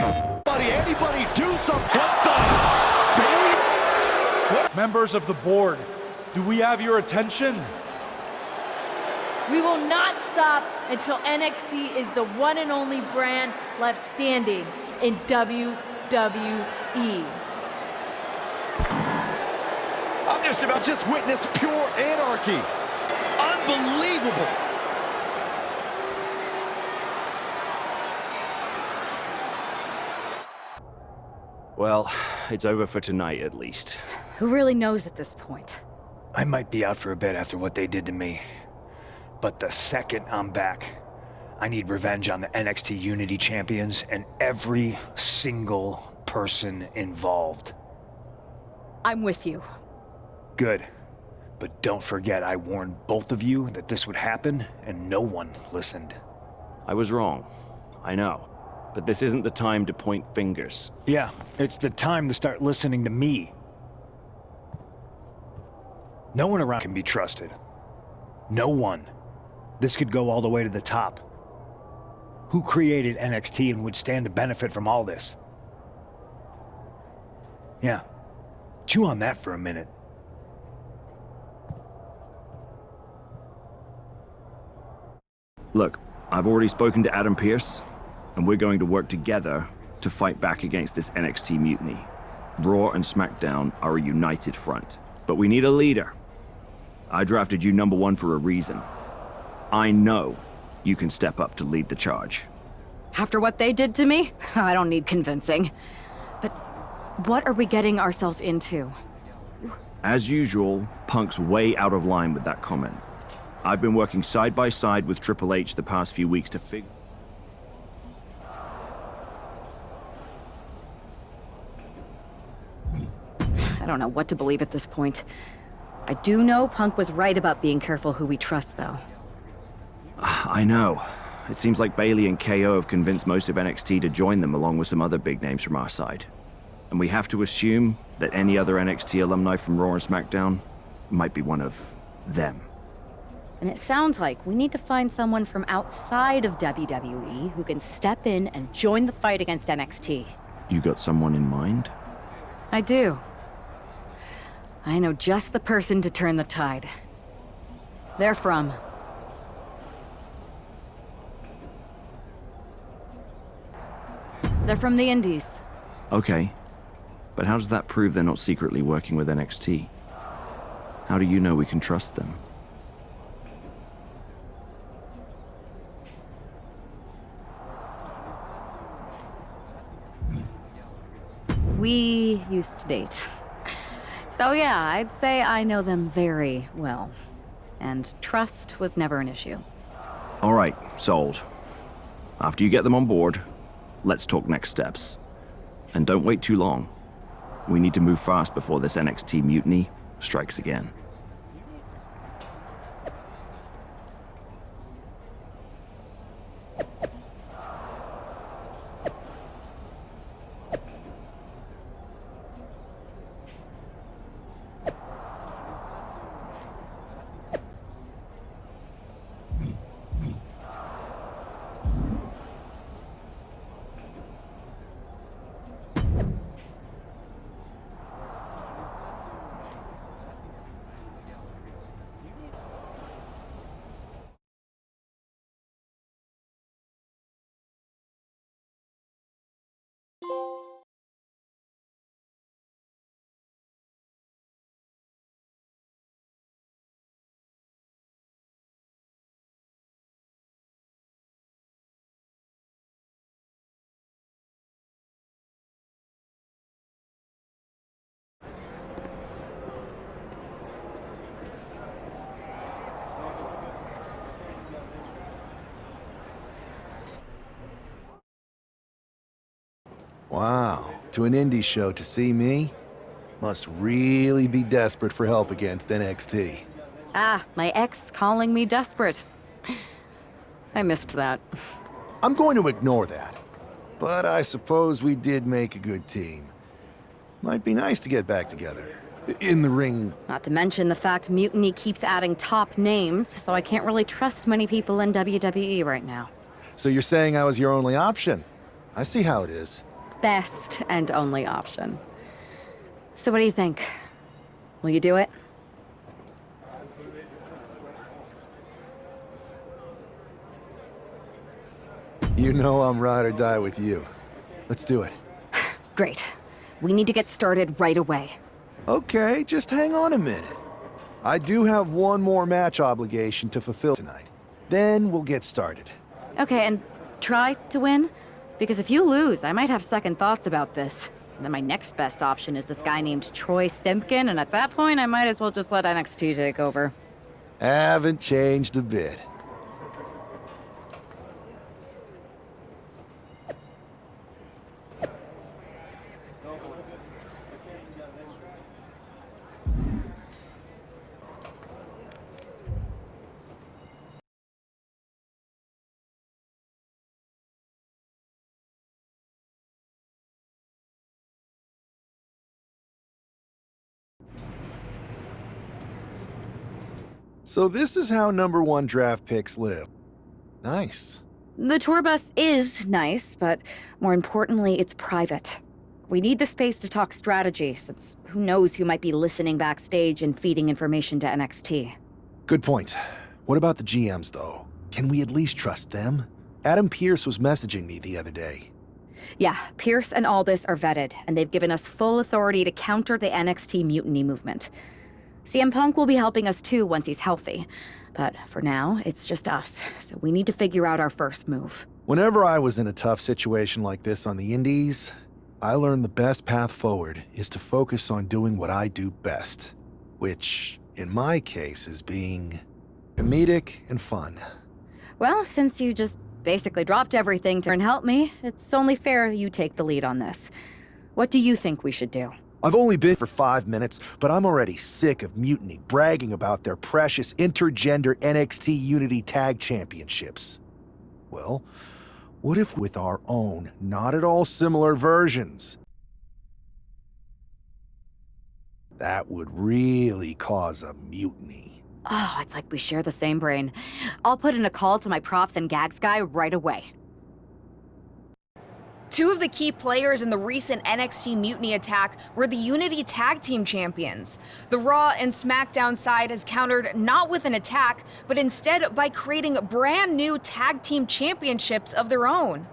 Anybody do something? What the? Bailey's? Members of the board, do we have your attention? We will not stop until NXT is the one and only brand left standing in WWE. I'm just witness pure anarchy. Unbelievable. Well, it's over for tonight at least. Who really knows at this point? I might be out for a bit after what they did to me. But the second I'm back, I need revenge on the NXT Unity Champions and every single person involved. I'm with you. Good. But don't forget I warned both of you that this would happen, and no one listened. I was wrong. I know. But this isn't the time to point fingers. Yeah, it's the time to start listening to me. No one around can be trusted. No one. This could go all the way to the top. Who created NXT and would stand to benefit from all this? Yeah. Chew on that for a minute. Look, I've already spoken to Adam Pearce, and we're going to work together to fight back against this NXT mutiny. Raw and SmackDown are a united front. But we need a leader. I drafted you #1 for a reason. I know you can step up to lead the charge. After what they did to me, I don't need convincing. But what are we getting ourselves into? As usual, Punk's way out of line with that comment. I've been working side by side with Triple H the past few weeks to figure... I don't know what to believe at this point. I do know Punk was right about being careful who we trust, though. I know. It seems like Bailey and KO have convinced most of NXT to join them along with some other big names from our side. And we have to assume that any other NXT alumni from Raw and SmackDown might be one of them. And it sounds like we need to find someone from outside of WWE who can step in and join the fight against NXT. You got someone in mind? I do. I know just the person to turn the tide. They're from... They're from the Indies. Okay. But how does that prove they're not secretly working with NXT? How do you know we can trust them? We used to date. So yeah, I'd say I know them very well. And trust was never an issue. All right, sold. After you get them on board, let's talk next steps. And don't wait too long. We need to move fast before this NXT mutiny strikes again. Wow, to an indie show to see me? Must really be desperate for help against NXT. Ah, my ex calling me desperate. I missed that. I'm going to ignore that. But I suppose we did make a good team. Might be nice to get back together. In the ring. Not to mention the fact Mutiny keeps adding top names, so I can't really trust many people in WWE right now. So you're saying I was your only option? I see how it is. Best and only option. So what do you think? Will you do it? You know I'm ride or die with you. Let's do it. Great. We need to get started right away. Okay, just hang on a minute. I do have one more match obligation to fulfill tonight. Then we'll get started. Okay, and try to win? Because if you lose, I might have second thoughts about this. And then my next best option is this guy named Troy Simpkin, and at that point, I might as well just let NXT take over. Haven't changed a bit. So this is how number 1 draft picks live. Nice. The tour bus is nice, but more importantly, it's private. We need the space to talk strategy, since who knows who might be listening backstage and feeding information to NXT. Good point. What about the GMs, though? Can we at least trust them? Adam Pearce was messaging me the other day. Yeah, Pierce and Aldis are vetted, and they've given us full authority to counter the NXT mutiny movement. CM Punk will be helping us too once he's healthy. But for now, it's just us, so we need to figure out our first move. Whenever I was in a tough situation like this on the Indies, I learned the best path forward is to focus on doing what I do best. Which, in my case, is being comedic and fun. Well, since you just basically dropped everything to help me, it's only fair you take the lead on this. What do you think we should do? I've only been for 5 minutes, but I'm already sick of Mutiny bragging about their precious intergender NXT Unity Tag Championships. Well, what if with our own, not at all similar versions? That would really cause a mutiny. Oh, it's like we share the same brain. I'll put in a call to my props and gags guy right away. Two of the key players in the recent NXT Mutiny attack were the Unity Tag Team Champions. The Raw and SmackDown side has countered not with an attack, but instead by creating brand new Tag Team Championships of their own.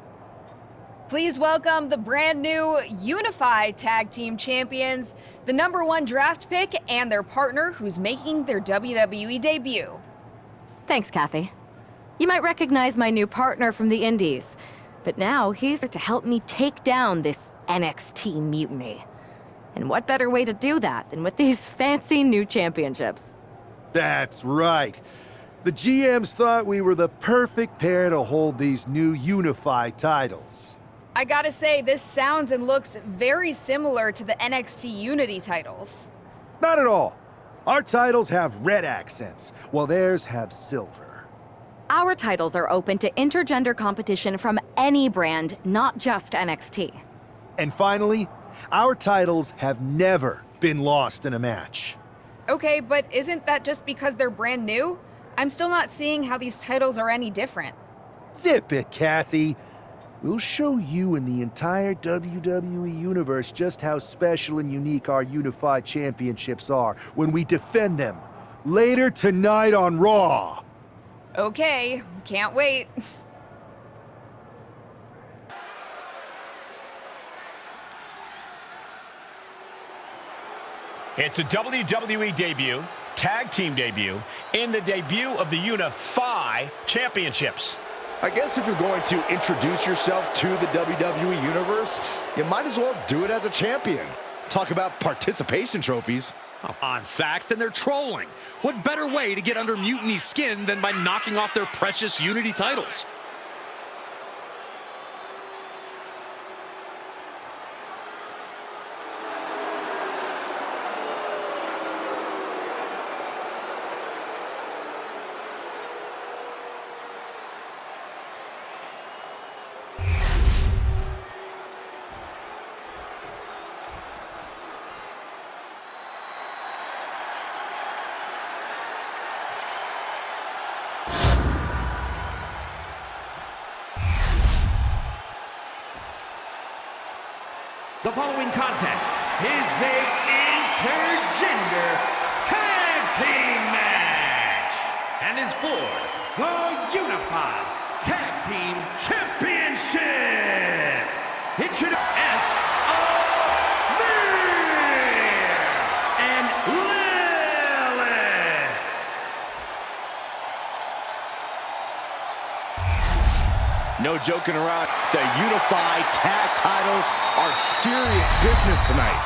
Please welcome the brand new Unified Tag Team Champions, the number 1 draft pick, and their partner who's making their WWE debut. Thanks, Kathy. You might recognize my new partner from the Indies. But now he's here to help me take down this NXT mutiny. And what better way to do that than with these fancy new championships? That's right. The GMs thought we were the perfect pair to hold these new unified titles. I gotta say, this sounds and looks very similar to the NXT Unity titles. Not at all. Our titles have red accents, while theirs have silver. Our titles are open to intergender competition from any brand, not just NXT. And finally, our titles have never been lost in a match. Okay, but isn't that just because they're brand new? I'm still not seeing how these titles are any different. Zip it, Kathy. We'll show you and the entire WWE Universe just how special and unique our unified championships are when we defend them later tonight on Raw. Okay, can't wait. It's a WWE debut, tag team debut, and the debut of the Unify Championships. I guess if you're going to introduce yourself to the WWE Universe, you might as well do it as a champion. Talk about participation trophies. On Saxton, they're trolling. What better way to get under Mutiny's skin than by knocking off their precious Unity titles? The following contest is a intergender tag team match and is for the Unified Tag Team Championship. Introduce and Lilith. No joking around. The Unified Tag titles are serious business tonight.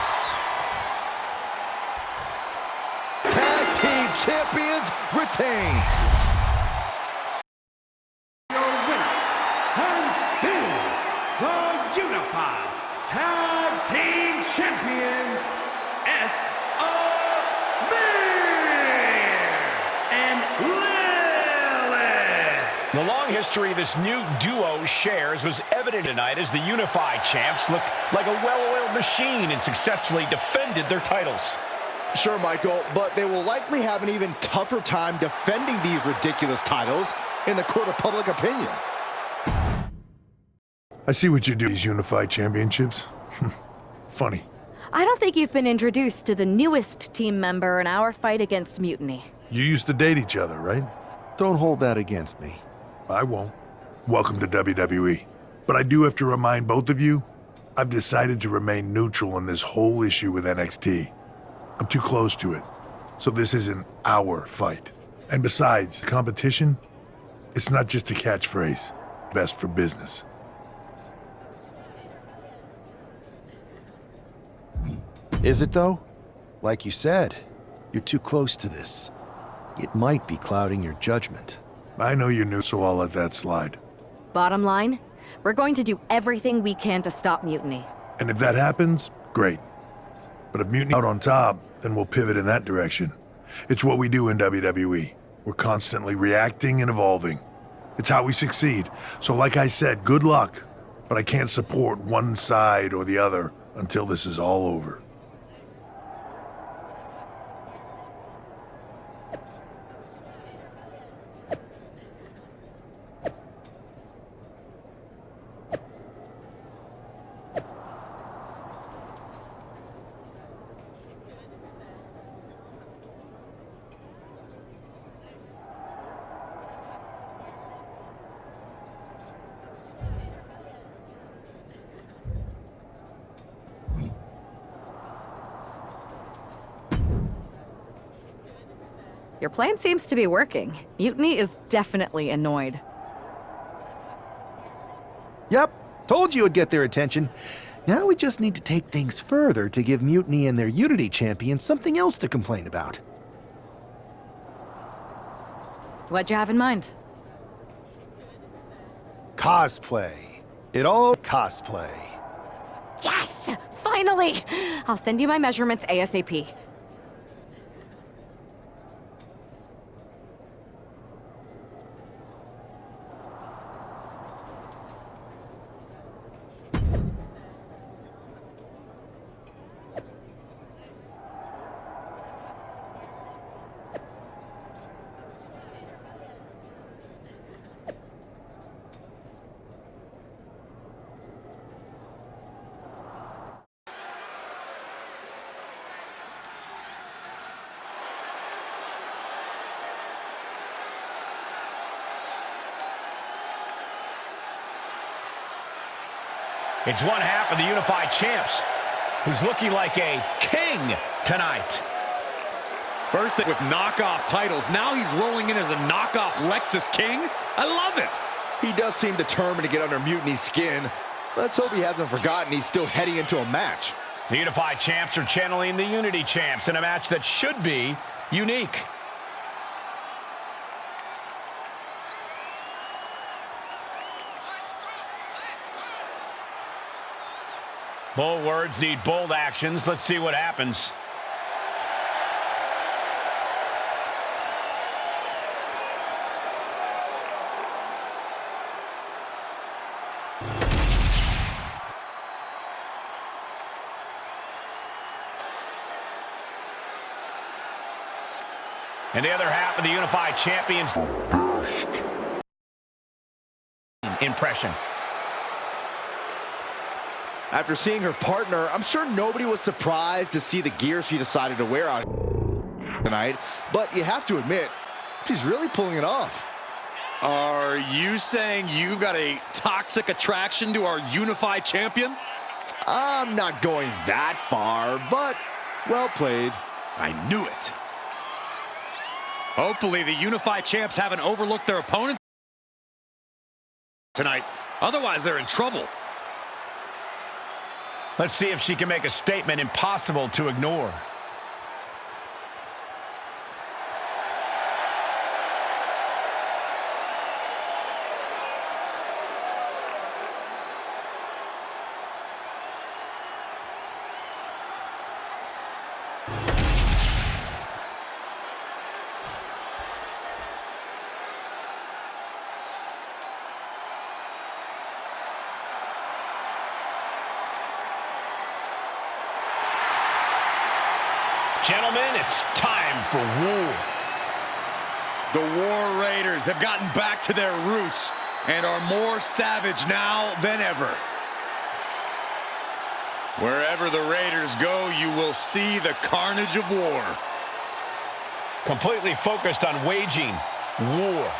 Tag Team Champions retain. Your winners and still the Unified Tag Team Champions, and Lilith. The long history this new duo shares was evident tonight as the Unified Champs looked like a well-oiled machine and successfully defended their titles. Sure, Michael, but they will likely have an even tougher time defending these ridiculous titles in the court of public opinion. I see what you do, these Unified Championships. Funny. I don't think you've been introduced to the newest team member in our fight against Mutiny. You used to date each other, right? Don't hold that against me. I won't. Welcome to WWE. But I do have to remind both of you, I've decided to remain neutral in this whole issue with NXT. I'm too close to it. So this isn't our fight. And besides, competition, it's not just a catchphrase. Best for business. Is it, though? Like you said, you're too close to this. It might be clouding your judgment. I know you knew, so I'll let that slide. Bottom line, we're going to do everything we can to stop Mutiny. And if that happens, great. But if Mutiny out on top, then we'll pivot in that direction. It's what we do in WWE. We're constantly reacting and evolving. It's how we succeed. So like I said, good luck. But I can't support one side or the other until this is all over. Your plan seems to be working. Mutiny is definitely annoyed. Yep, told you it'd get their attention. Now we just need to take things further to give Mutiny and their Unity champion something else to complain about. What'd you have in mind? Cosplay. It all cosplay. Yes! Finally! I'll send you my measurements ASAP. It's one half of the Unified Champs, who's looking like a king tonight. First with knockoff titles, now he's rolling in as a knockoff Lexus King. I love it. He does seem determined to get under Mutiny's skin. Let's hope he hasn't forgotten he's still heading into a match. The Unified Champs are channeling the Unity Champs in a match that should be unique. Bold words need bold actions. Let's see what happens. And the other half of the Unified Champions impression. After seeing her partner, I'm sure nobody was surprised to see the gear she decided to wear out tonight, but you have to admit, she's really pulling it off. Are you saying you've got a toxic attraction to our unified champion? I'm not going that far, but well played. I knew it. Hopefully the unified champs haven't overlooked their opponents tonight. Otherwise, they're in trouble. Let's see if she can make a statement impossible to ignore. Gentlemen, it's time for war. The War Raiders have gotten back to their roots and are more savage now than ever. Wherever the Raiders go, you will see the carnage of war. Completely focused on waging war.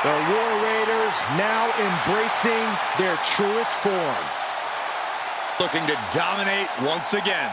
The War Raiders now embracing their truest form. Looking to dominate once again.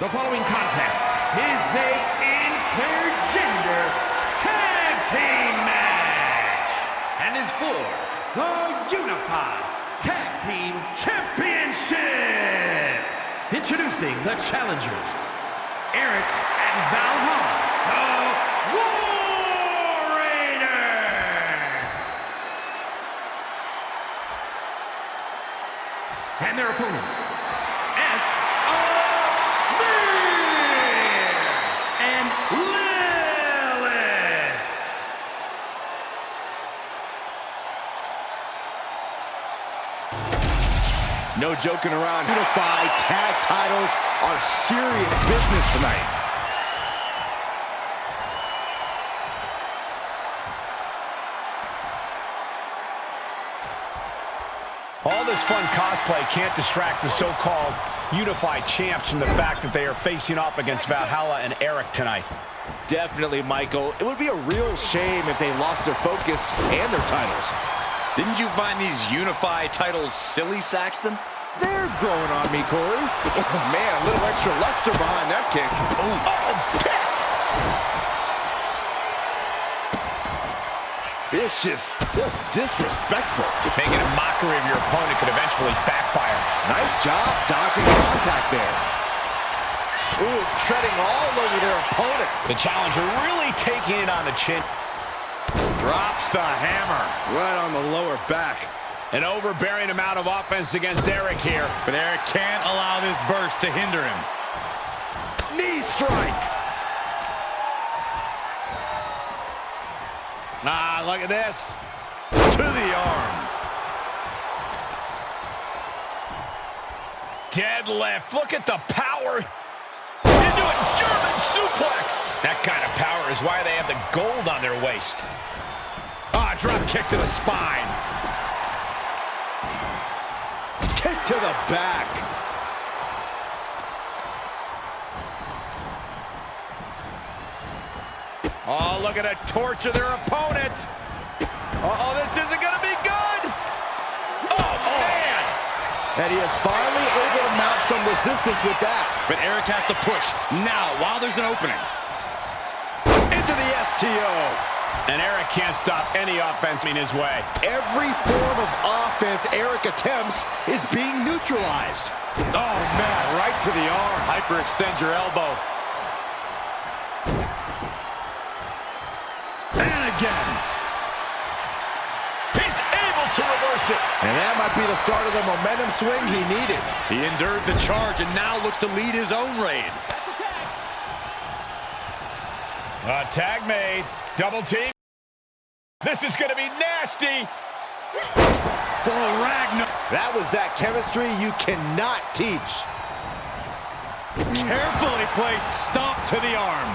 The following contest is a intergender tag team match and is for the Unified Tag Team Championship. Introducing the challengers, Eric and Valhalla, the War Raiders, and their opponents, No joking around. Unified tag titles are serious business tonight. All this fun cosplay can't distract the so-called unified champs from the fact that they are facing off against Valhalla and Eric tonight. Definitely, Michael. It would be a real shame if they lost their focus and their titles. Didn't you find these unified titles silly, Saxton? They're growing on me, Corey. Oh, man, a little extra luster behind that kick. Oh, pick! It's just disrespectful. Making a mockery of your opponent could eventually backfire. Nice job dodging contact there. Ooh, treading all over their opponent. The challenger really taking it on the chin. Drops the hammer. Right on the lower back. An overbearing amount of offense against Eric here, but Eric can't allow this burst to hinder him. Knee strike. Ah, look at this. To the arm. Deadlift. Look at the power. Into a German suplex. That kind of power is why they have the gold on their waist. Ah, drop kick to the spine. Kick to the back. Oh, look at a torch of their opponent. Uh-oh, this isn't going to be good. And he is finally able to mount some resistance with that. But Eric has to push now while there's an opening. Into the STO. And Eric can't stop any offense in his way. Every form of offense Eric attempts is being neutralized. Oh, man, right to the arm. Hyperextend your elbow. And again. He's able to reverse it. And that might be the start of the momentum swing he needed. He endured the charge and now looks to lead his own raid. Tag made. Double team. This is going to be nasty. For Ragnar. That was that chemistry you cannot teach. Carefully placed stomp to the arm.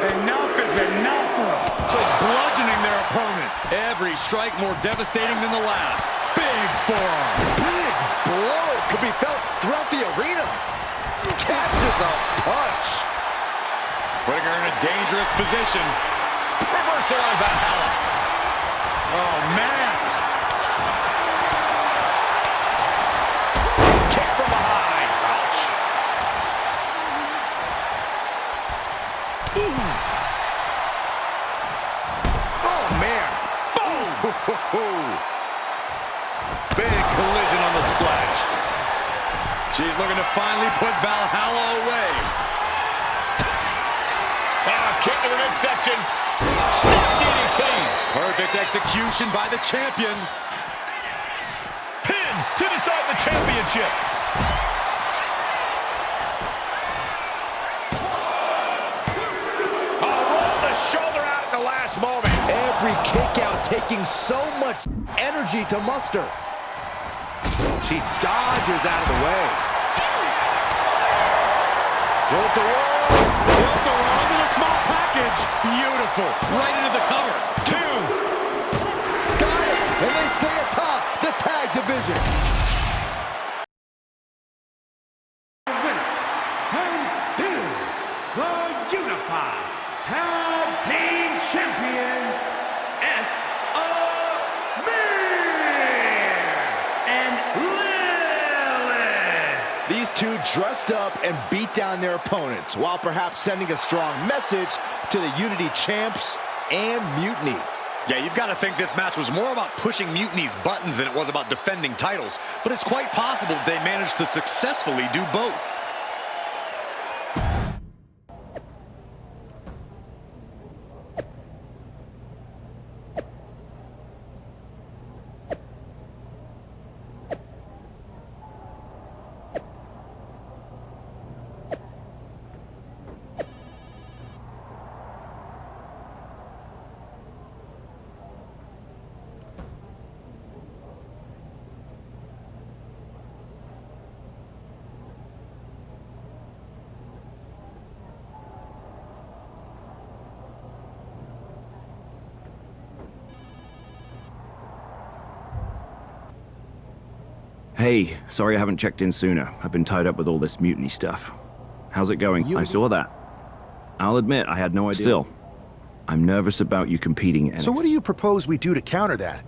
Enough is enough. Just bludgeoning their opponent. Every strike more devastating than the last. Big forearm. Big blow could be felt throughout the arena. Catches a punch. Putting her in a dangerous position. Reversal on Valhalla. Oh, man. Kick from behind. Ouch. Ooh. Oh, man. Boom. Big collision on the splash. She's looking to finally put Valhalla away. Kick to the midsection. Snap DDT. Perfect execution by the champion. Pins to decide the championship. Roll the shoulder out at the last moment. Every kick out taking so much energy to muster. She dodges out of the way. Tilt-a-whirl. Tilt-a-whirl into the small package. Beautiful. Right into the cover. 2. Got it. And they stay atop the tag division. Winners, and still the Unified Tag Team Champions, and Lilith. These two dressed up and beat down their opponents, while perhaps sending a strong message to the Unity champs and Mutiny. Yeah, you've got to think this match was more about pushing Mutiny's buttons than it was about defending titles. But it's quite possible that they managed to successfully do both. Hey, sorry I haven't checked in sooner. I've been tied up with all this mutiny stuff. How's it going? I saw that. I'll admit, I had no idea. Still, I'm nervous about you competing in So what do you propose we do to counter that?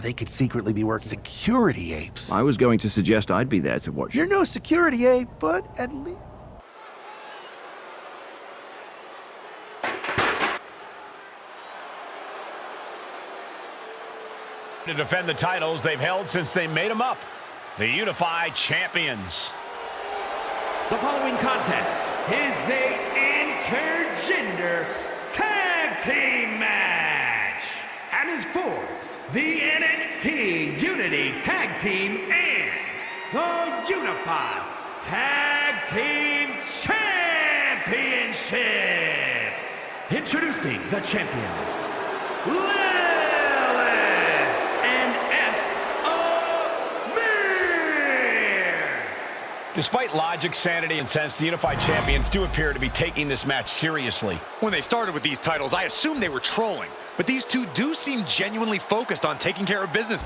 They could secretly be working security apes. I was going to suggest I'd be there to watch. You're no security ape, but at least... To defend the titles they've held since they made them up. The Unified Champions. The following contest is a intergender tag team match and is for the NXT Unity Tag Team and the Unified Tag Team Championships. Introducing the champions, Despite logic, sanity, and sense, the Unified Champions do appear to be taking this match seriously. When they started with these titles, I assumed they were trolling. But these two do seem genuinely focused on taking care of business.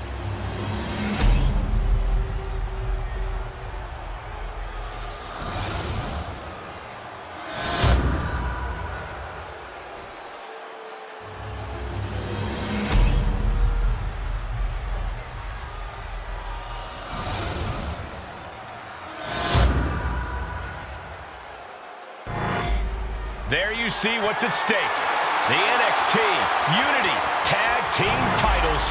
see what's at stake. The NXT Unity Tag Team titles.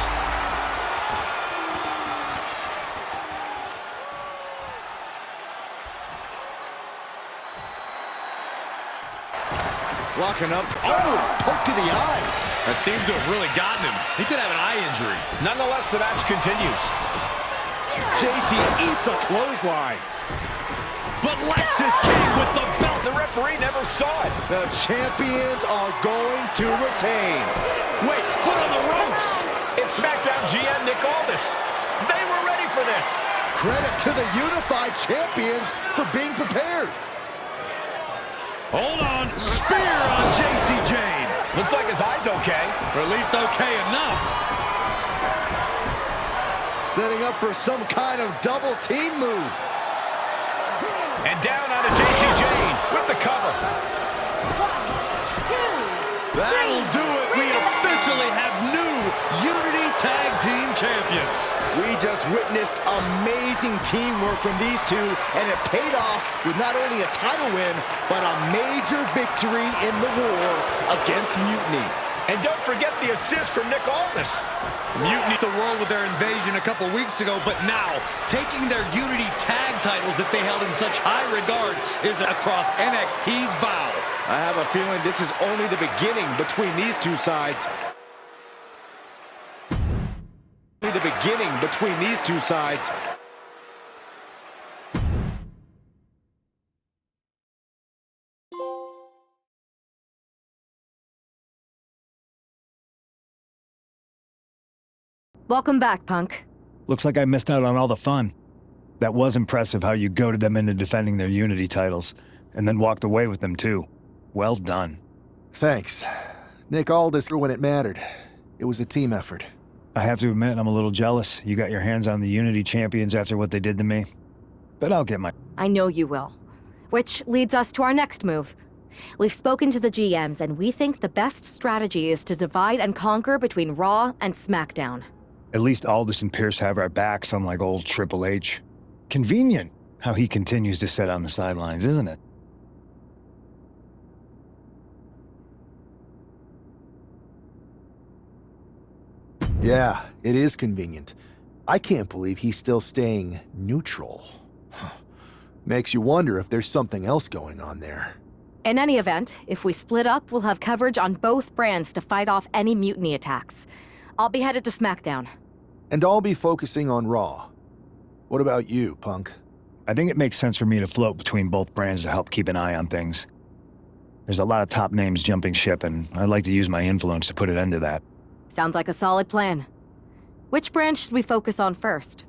Walking up. Oh, poke to the eyes. That seems to have really gotten him. He could have an eye injury. Nonetheless, the match continues. JC eats a clothesline. But Lex is king with the belt. The referee never saw it. The champions are going to retain. Wait, foot on the ropes. It's SmackDown GM Nick Aldis. They were ready for this. Credit to the unified champions for being prepared. Hold on. Spear on JC Jane. Looks like his eye's okay. Or at least okay enough. Setting up for some kind of double team move. And down onto JC Jane with the cover. 1, 2, That'll do it. We officially have new Unity Tag Team Champions. We just witnessed amazing teamwork from these two, and it paid off with not only a title win, but a major victory in the war against Mutiny. And don't forget the assist from Nick Aldis. Mutiny the world with their invasion a couple weeks ago, but now taking their Unity tag titles that they held in such high regard is across NXT's bow. I have a feeling this is only the beginning between these two sides. Only the beginning between these two sides. Welcome back, Punk. Looks like I missed out on all the fun. That was impressive how you goaded them into defending their Unity titles, and then walked away with them too. Well done. Thanks. Nick Aldis when it mattered. It was a team effort. I have to admit, I'm a little jealous. You got your hands on the Unity champions after what they did to me. But I'll get my... I know you will. Which leads us to our next move. We've spoken to the GMs, and we think the best strategy is to divide and conquer between Raw and SmackDown. At least Aldis and Pierce have our backs, unlike old Triple H. Convenient how he continues to sit on the sidelines, isn't it? Yeah, it is convenient. I can't believe he's still staying neutral. Makes you wonder if there's something else going on there. In any event, if we split up, we'll have coverage on both brands to fight off any mutiny attacks. I'll be headed to SmackDown. And I'll be focusing on Raw. What about you, Punk? I think it makes sense for me to float between both brands to help keep an eye on things. There's a lot of top names jumping ship, and I'd like to use my influence to put an end to that. Sounds like a solid plan. Which brand should we focus on first?